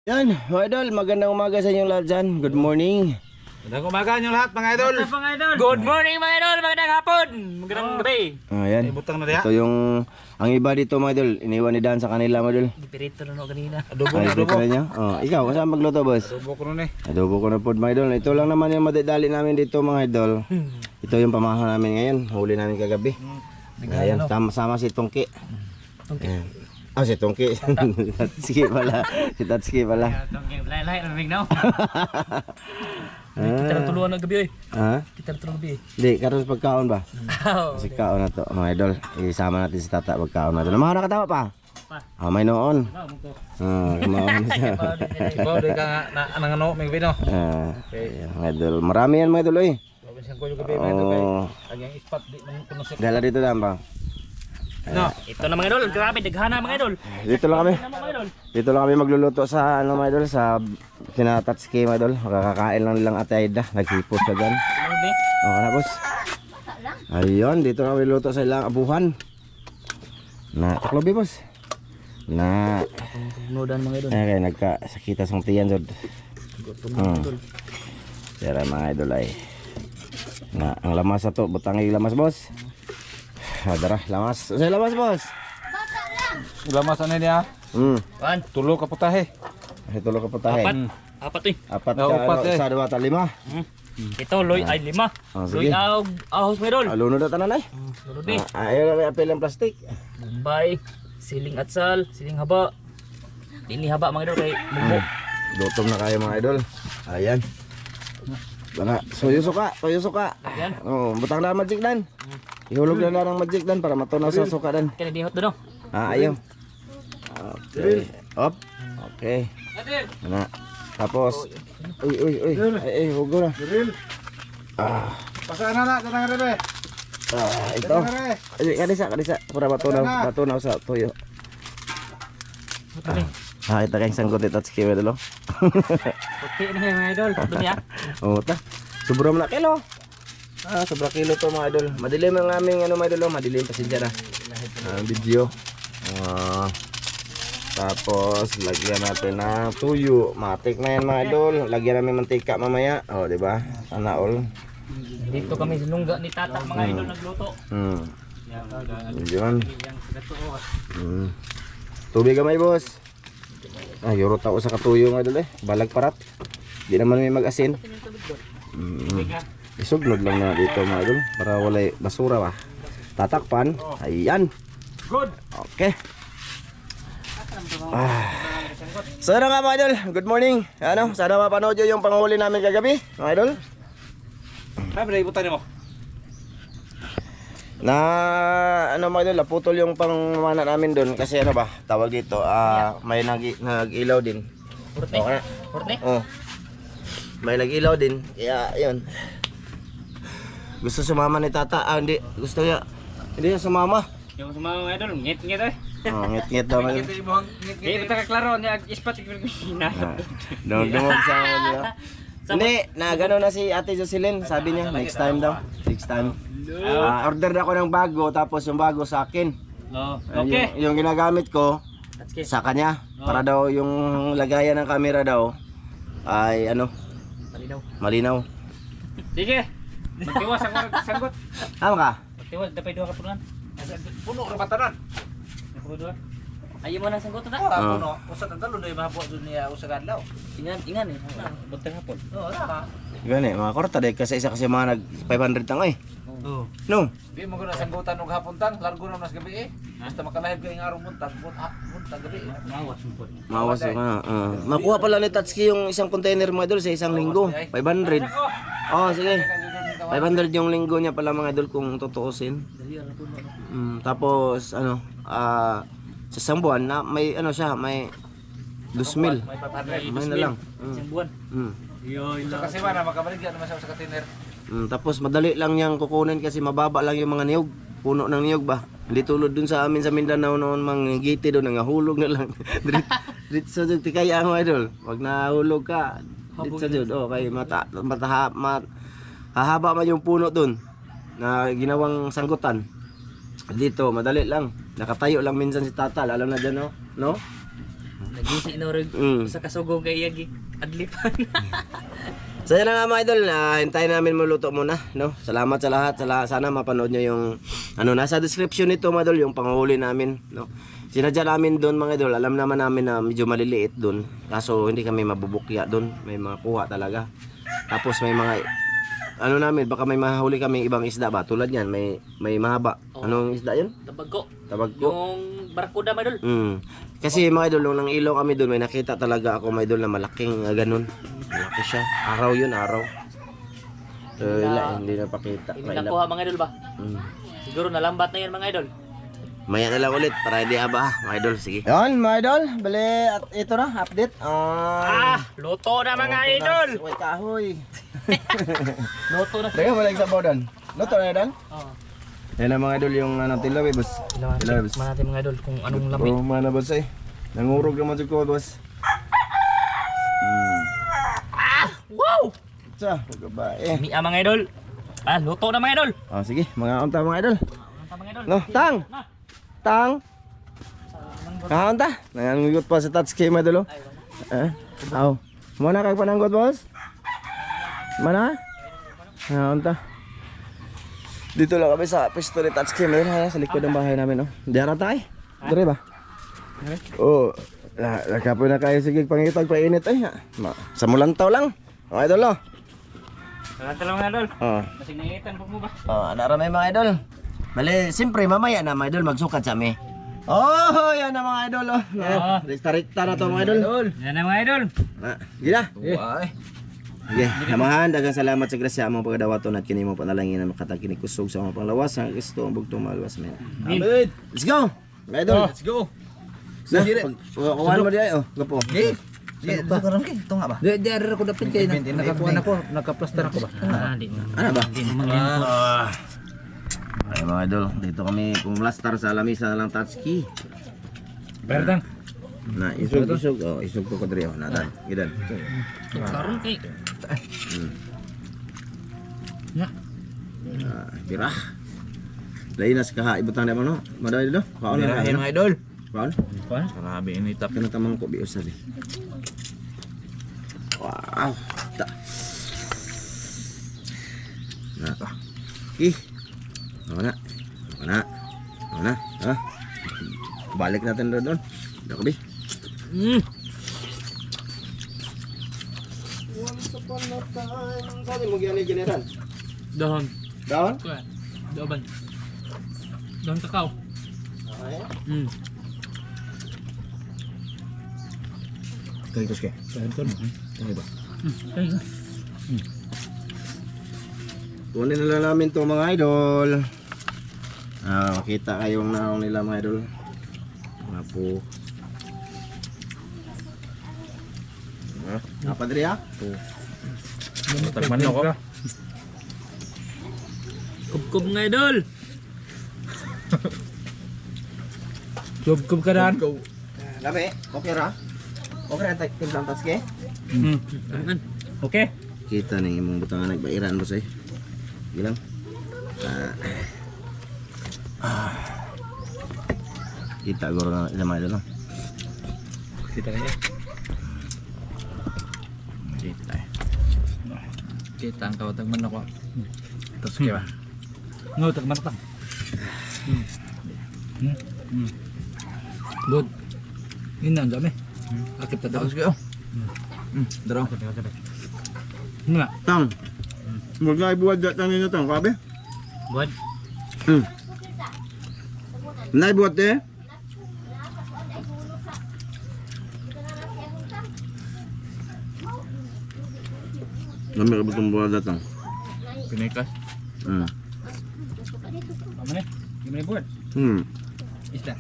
Yan, mga idol, magandang umaga sa inyong lahat dyan. Good morning. Magandang umaga nyo lahat mga idol. Good morning mga idol, magandang hapon, magandang gabi. Ayan, Ibutang na diya. ito yung, ang iba dito mga idol, iniwan ni Dan sa kanila mga idol. Dipirito na no kanina. Adobo Ay, na adobo. ito niya. Oh, ikaw, kung saan magluto boss? Adobo ko nun eh. Adobo ko na po mga idol. Ito lang naman yung madadali namin dito mga idol. Ito yung pamahaw namin ngayon, huli namin kagabi. Ayan, sama-sama si Tungki. Ayan. Ah, si Tungki. Si Tatsuki pala. Si Tatsuki pala. Lain-lain na ring now. Kita na tuluan ng gabi eh. Ha? Kita na tuluan ng gabi eh. Hindi, karon sa pagkaon ba? Kasi kaon na to, mga idol. Isama natin si Tata pagkaon na to. Mga nakatawa pa? Ah, may noon. Ah, kumaon na siya. Ikaw di ka nga nang ano, may vino. Ah, ayan, mga idol. Marami yan mga idol eh. Probinsyan ko yung gabi mga idol kay. Oh, Ang spot di man kuno sa. dala dito lang ba? No. Ito na mga idol, grabe, daghana mga idol. Dito lang kami. Mga idol. Dito lang kami magluluto sa ano mga idol, sa Tinatatsuki mga idol. Makakakain lang nilang Ate Aida. Naghipos ka dyan. Grabe. Okay na boss. Ayun, dito na kami luto sa ilang abuhan. Na, taklobi boss. Na, Nudan mga idol. kaya nagkasakita sang tiyan jod. Tara mga idol ay. Na, ang lamas na to, butang yung lamas boss. Dara, lamas. Sa lamas boss. Lamas ano niya? One, Tulo ka putahe. Ay tulo ka putahe. apat eh. Apat Oh, ka, apat ano, eh. isa, dua, ta, lima. Ito, loy ay 5. sige. Loy ahos mga idol. Lunod na tanan ay. Lolo di. Ayaw na may apel ng plastic. Bombay, siling atsal, siling haba. Dini haba mga idol kay bubo. Gutom na kayo mga idol. Ayan. Bana, suyo suka. Ayan. Oh, butang na magic dan. Ihulog na ng magic dan para matunaw sa suka dan. Kaya dihot doon. Ah, ayaw. Okay. Up. Okay. Ano. Tapos. Uy. Ay, hugo na. Ah, Pasana na tanang rebe. ito. Ay, kadisa. Para matunaw sa tuyo. Ah, ito kayong sanggot ito sa kiwa dalo. Puti na mga idol. Doon ya. Oh, ta. Sobra na kilo. Ah, sobra kilo to mga idol. Madilim ang aming ano mga idol, madilim pasensya na. Video. Tapos lagyan natin ng tuyo. Matik na yan mga idol. Lagyan namin mantika mamaya. Oh, di ba? Sana all. Dito kami sinungga ni Tata mga idol nagluto. Yun. Tubig gamay boss. Ah, yurot ako sa katuyo mga idol eh. Balag parat. Di naman may mag-asin. Isugnod lang na dito mga idol para walay basura ba. Tatakpan. Ayan. Good. Okay. So ano nga mga idol, good morning. Ano, sana mapanood nyo yung panghuli namin kagabi mga idol. Ay, may ibutan mo. Na ano mga idol, naputol yung pangmana namin doon kasi ano ba, tawag dito, may nag-ilaw din. Purot Okay na. Purot ni. Oh. May nag-ilaw din. Kaya ayun. Gusto sumama ni Tata. Ah, hindi. Gusto niya. Hindi niya sumama. Yung sa mga idol, ngit-ngit eh. Oh, ngit-ngit daw. Kita ibang Hindi kita kaklaro niya ispat na. Dumog sa nila. Hindi, na gano'n na si Ate Jocelyn. Sabi niya, next time daw. Next time. Order na ako ng bago, tapos yung bago sa akin. Oh, Okay. Yung ginagamit ko sa kanya. Para daw yung lagayan ng camera daw ay ano, Malinaw. malinaw. Sige. Magtiwas ang sanggot. Tama ka? Magtiwas dapat dua ka punan. puno ra batanan. Dua. Ayo mo na sanggot na. Puno. Usa ta dalo na mahabuat jud niya usa kadlaw. Ingan eh. Buntang hapon. Oh, ra. Gani, mga korta dahil kasi isa kasi mga nag 500 tang ay. Oh. No? Di mo guna sanggutan og hapon tan, largo na nas gabi eh. Basta makalahib kay nga buntag, buntag gabi. Mawas mo po. Mawas ka. Makuha pala ni Tatsuki yung isang container mga idol sa isang linggo. 500. Oh, sige. 500 yung linggo niya pala mga idol kung tutuusin. Tapos ano, sa isang buwan na may ano siya, may 2,000. May na lang. Isang buwan. Sa kasi man makabaligyan naman siya sa container. Tapos madali lang niyang kukunin kasi mababa lang yung mga niyog. Puno ng niyog ba? Hindi tulad dun sa amin sa Mindanao noon, mga giti doon, nangahulog na lang. Dito jud tikaya mo idol. Pag nahulog ka, dito jud. Oh, kay hahaba man yung puno doon na ginawang sanggutan. Dito madali lang. Nakatayo lang minsan si Tata, lalo na diyan no? No? Gisi norog Mm. sa kasugo kay yagi adlipan. So yan na nga mga idol, hintayin namin maluto muna, no? Salamat sa lahat, sana mapanood nyo yung nasa description nito mga idol, yung panghuli namin, no? Sinadya namin doon mga idol, alam naman namin na medyo maliliit doon, kaso hindi kami mabubukya doon, may mga kuha talaga. Tapos may mga baka may mahuli kami ibang isda ba, tulad yan, may mahaba. Anong isda yun? Tabagko. Tabagko. Yung barakuda mga idol. Kasi mga idol, nung nang ilaw kami doon, may nakita talaga ako mga idol na malaking ganun. Malaki siya. Araw yun, araw. Hindi na pakita. Hindi nakuha mga idol ba? Siguro nalambat na yan mga idol. Maya na lang ulit para hindi aba, mga idol. Sige. Yan, mga idol. Bali, at ito na, update. Luto na mga idol. Uy, kahoy. Luto na. Teka, malag sa bodan. Luto na dan? Oo. Yan ang mga idol, yung tilawi, boss. Tilawi, boss. Tikman natin mga idol kung anong lamig. Oo, mana boss eh. Nangurog naman sa ko, boss. Wow! Sa, pagkabae. Mia mga idol. Luto na mga idol. Sige, mga unta mga idol. Ang mga idol. No, tang. Tang. Kaunta. Nangangugot pa sa touch kay mga idol. Aw. Mana kag pananggot, boss? Mana? Kaunta. Dito lang kami sa pwesto ni touch cam sa likod ng bahay namin, no. Diara tay. Dire ba? Oh, nakapoy na kayo sige pangitag painit ay. Sa mulantaw lang. Mga idol, no. Salamat lang mga idol. Oh. Masig nangitan po mo ba? Naramay mga idol. Bale, siyempre mamaya na mga idol magsukat sa amin. Oh, yan na mga idol, oh. Rekta-rekta na to mga idol. Yan na mga idol. Gila. Uy. Okay, namahan, dagang salamat sa grasya among pagdawaton at kini mo panalangin na makatag kini kusog sa among panglawas ang Kristo ang bugtong maluwas men. Amen. Let's go. Mga idol. Let's go. Kuhan mo diay, oh, gapo. Di ara ko dapat kay nakakuha na ko, nakaplaster ako ba? Di mo. Ano ba? Di mo mangyayang po. Ay mga idol, dito kami pumlastar sa lamisa na lang touchkey. Berdang. Na isog. Oh, isog ko kadri oh, nadan. Gidan. Karon kay. Birah. Lain nas kaha ibutang na mo no. Maday do. Kaon na. Mga idol. Kaon. Grabe ini tap. Kana tamang ko bios sabi. Wow. Ta. Na. Mana? Ha? Balik natin doon. Dakobi. Once upon a time. Sabi mo gani general. Dahon. Daon? Kuya. Doban. Dahon kakao. Ay. Kay kuske. Kay ba? Kunin na lang namin to mga idol. Makita kayong naong nila mga idol. Mga po. Apa diri ha? Tagman ako. Kub-kub mga idol. Kub ka dan. Labi, okay ra? Okay ra tay timplang taske? Okay. Kita ning imong butangan nagbairan boss eh. Gilang. Kita guro na mga idol no. Kita kaya. Kita ang kawat tagman ako. Tapos kaya ba? No, tagman ta. Good. Ini ang dami. Akit ta tapos kayo. Daraw. Nga. Tang. Mga ibuwad datan ninyo tang, kabe? Buat. Nay buat eh. Lami ka betong buwad datang. Pinikas. Pamane. Gimana buat? Isda.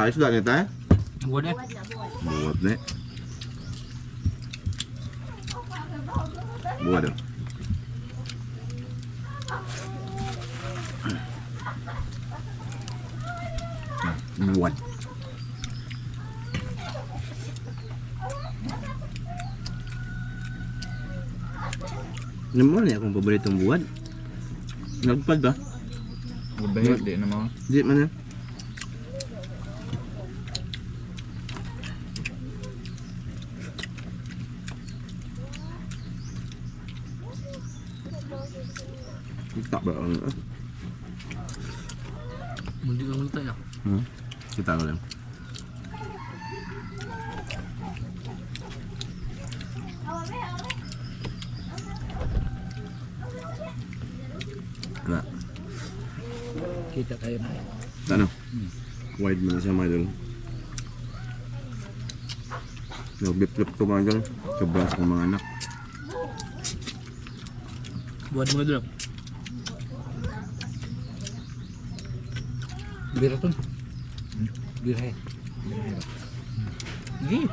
Isda ni tay. Buat eh. Buat ni. Buat. Buat. Naman niya akong paboritong buwan. Nagpad ba? Gabay di na mo. Di man yan. Kita ba ang Mundi lang tayo. Kita ko lang. Wala. Kita tayo na. Ano? Wide mo na siya mga idol. Nag-flip ko mga idol. Sobrang sa mga anak. Buat mo dulu. Bira to. Bira. Gi.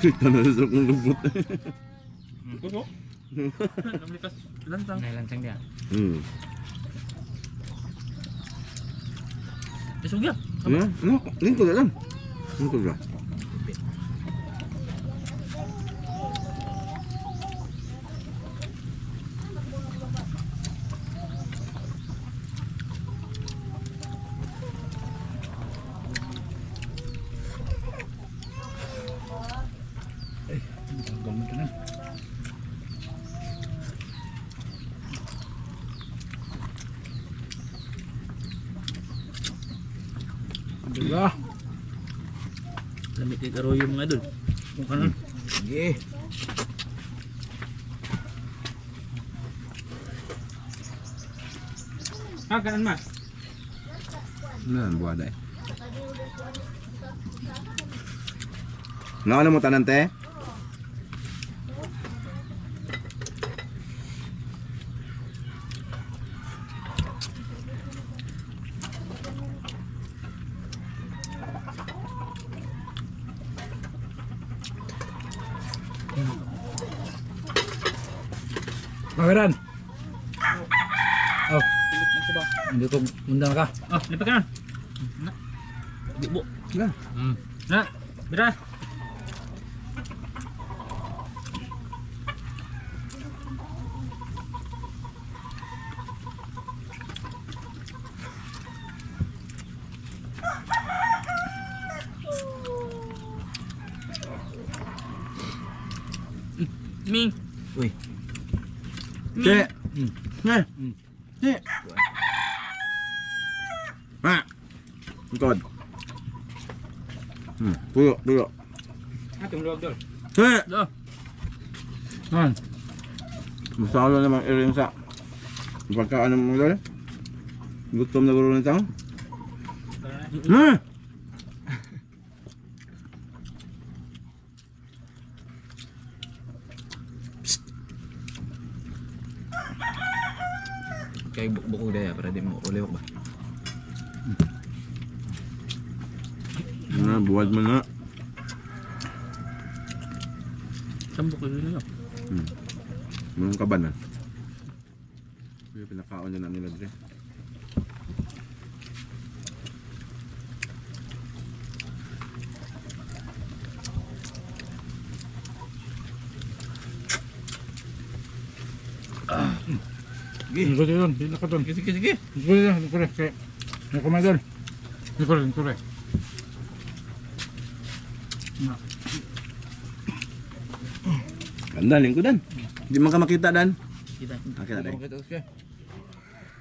Kita na sa kong lubot. Kuno. Namlikas lantang. Nailancang dia. Besok ya. Ano? Ano? Lingkod lang. Lingkod lang. Gamot na. Diba? Lamit kay Aroyo mga idol. Kung kanan. Sige. Kanan mas. Ano buwada eh? Ano mo tanan te? Pangeran. Oh, hindi ko undang ka. Ah, lipat kanan. Di bu. Nah. Na, bira. Ming. Uy. Te. Nè. Te. Ha. Ikod. Puyo, puyo. Atong luwag dol. Te. Do. Man. Masalo namang irin sa pagkaan mo dole. Gutom na guro nito. Ha. Kay bukog daya para di mo ulewak ba. Na buwad mo na. Sambok ko yun. Mga kabanan. Yung pinakaon niya na nila dre. Sige. Ito yun. Hindi ka doon. Sige, sige. Ito yun. Ito yun. Sige. Ito yun. Ito yun. Ito yun. Ganda lingkudan. Hindi man ka makita dan. Kita. Kita dai.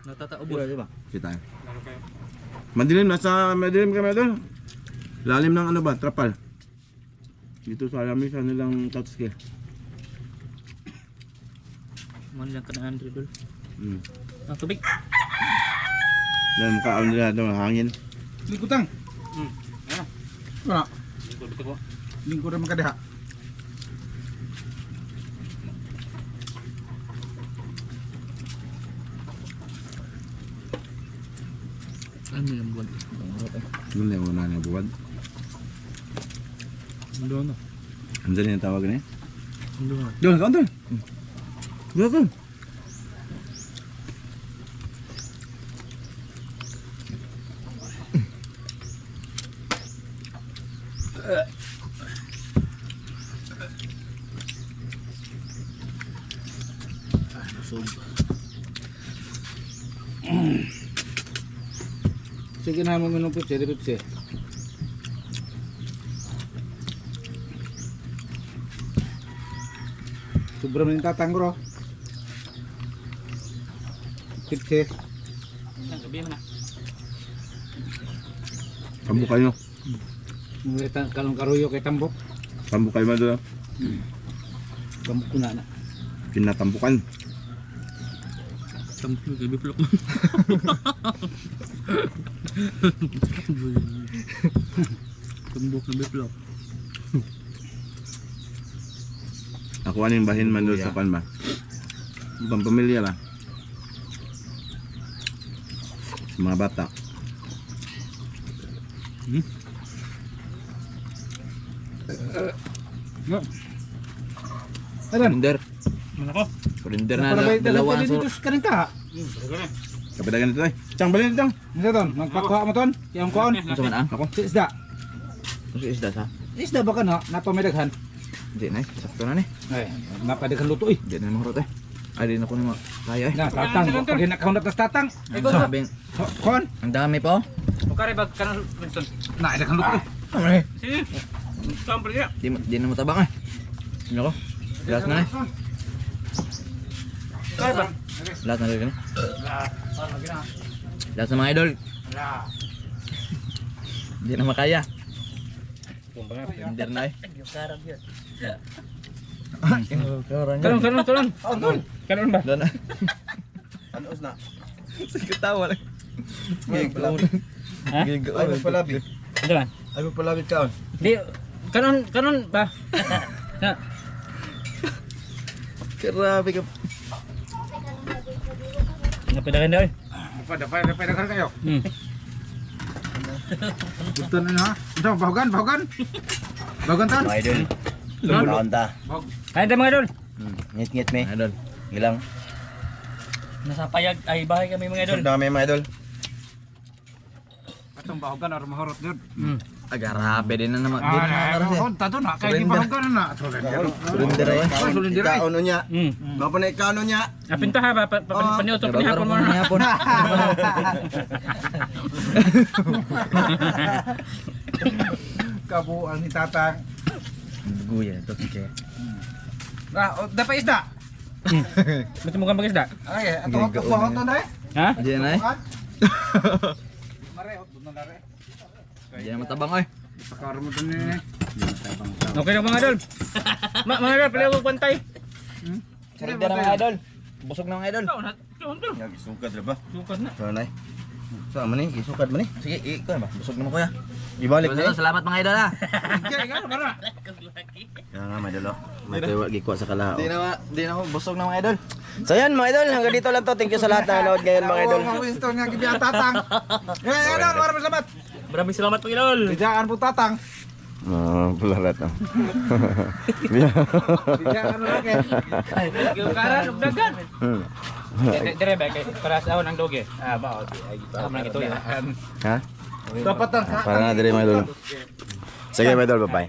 Natataubos. Diba? Kita. Madilim nasa madilim kami doon. Lalim ng ano ba? Trapal. Dito sa alam sa nilang top skill. Mo lang kanaan dol. Ah, tubig. Dan kaon nila doon hangin. Lingkutang. Ano? Wala. Bito ko. Lingkut naman ka diha. Ano yung buwan? Doon na yung una niya buwad. Doon na. Andiyan yung tawag niya. Doon na. Doon, kaon doon. Doon. Busog. Sige na mo minum Pepsi, di Pepsi. Sobra man yung tatang bro. Pepsi. Gabi mo na. Tambok kayo. Mungkin kalong karuyo kay tambok. Tambok kayo madol. Tambok ko na. Pinatambukan. Tambok yung gabi plok. Tambok na biplok. Ako aning bahin man doon sa kan ba. Ibang pamilya ba. Sa mga bata. Adan. Surrender. Ano ko? Surrender na Para ba dalawa ang dito kanin ka? Kapadagan ito eh. Chang balin ito. Ano ton? Magpakuha mo ton? Yung kuon? Ito man ang. Ako. Si isda. Ano isda sa? Isda ba ka no? Napamedaghan. Hindi na eh. Sakto na ni. Ay, napadaghan luto eh. Hindi na mahurot eh. Ay di na ko na kaya eh. Na, tatang. Pag hinakahunat na tatang. Sabing. Kuon? Ang dami pa oh. Bukari bag kanan Winston. Na, idaghan luto eh. Ano eh. Sige. Sampre niya. Di na matabang eh. Ano ko? Last na eh. Kaya ba? Last na rin. Last na mga idol. Hindi na makaya. Surrender na eh. Karag yun. Kanon. Kanon ba? Doon na. Anos na. Sige tawa lang. Ha? Ay mo palabi. Ano ba? Ay mo palabi kaon. Di, kanon ba? Na. Grabe ka. Napidagan daw eh. Napadaghan kayo. Hmm. Gusto na ha? Ito, bahugan. Bahugan ton? Mga idol. Lumulon ta. Kaya tayo mga idol. Ngit-ngit me. Idol. Gilang. Nasa payag ay bahay kami mga idol. Sud na kami mga idol. Atong bahugan or mahurot yun. Agarabe din na naman. Din na naman siya. Tato na, kaya di bahugan na. Surrender eh. Surrender ay. Ikaon niya. Hmm. Mga panay ikaon niya. Apinta ha ba? Paniuto pa ni hapon mo na. Hapon. Kabuang ni tatang. Guya ito sige. Dapat isda. Ba't mo kang mag-isda? Ay, ato bahugan ton re. Ha? Diyan na eh. Mare, doon na re. Diyan na matabang eh. Pakaro mo ton ni. Okay na mga idol. Mga idol, pala huwag pantay. Surrender na mga idol. Busog na mga idol. Yang isukad ra ba? Sukat na. Sanay. Sa man ni isukad man ni. Sige, ikaw ba? Busog na mo kuya. Ibalik na. Salamat mga idol ha. Kaya ikaw, mara. Kaya nga mga idol. May tuwa gikuha sa kalao. Di na ako busog na mga idol. So yan mga idol, hanggang dito lang to. Thank you sa lahat na nanood ngayon mga idol. Mga Winston nga gibi ang tatang. Kaya idol, maraming salamat. Maraming salamat mga idol. Bidaan po tatang. Pularat na. Bidaan mo lagi. Karan, ugdagan. Dire ba kay para sa ahon ang doge. Ah, ba. Tama na ito. Ha? Dapat ang Para na dire mga idol. Sige mga idol, bye-bye.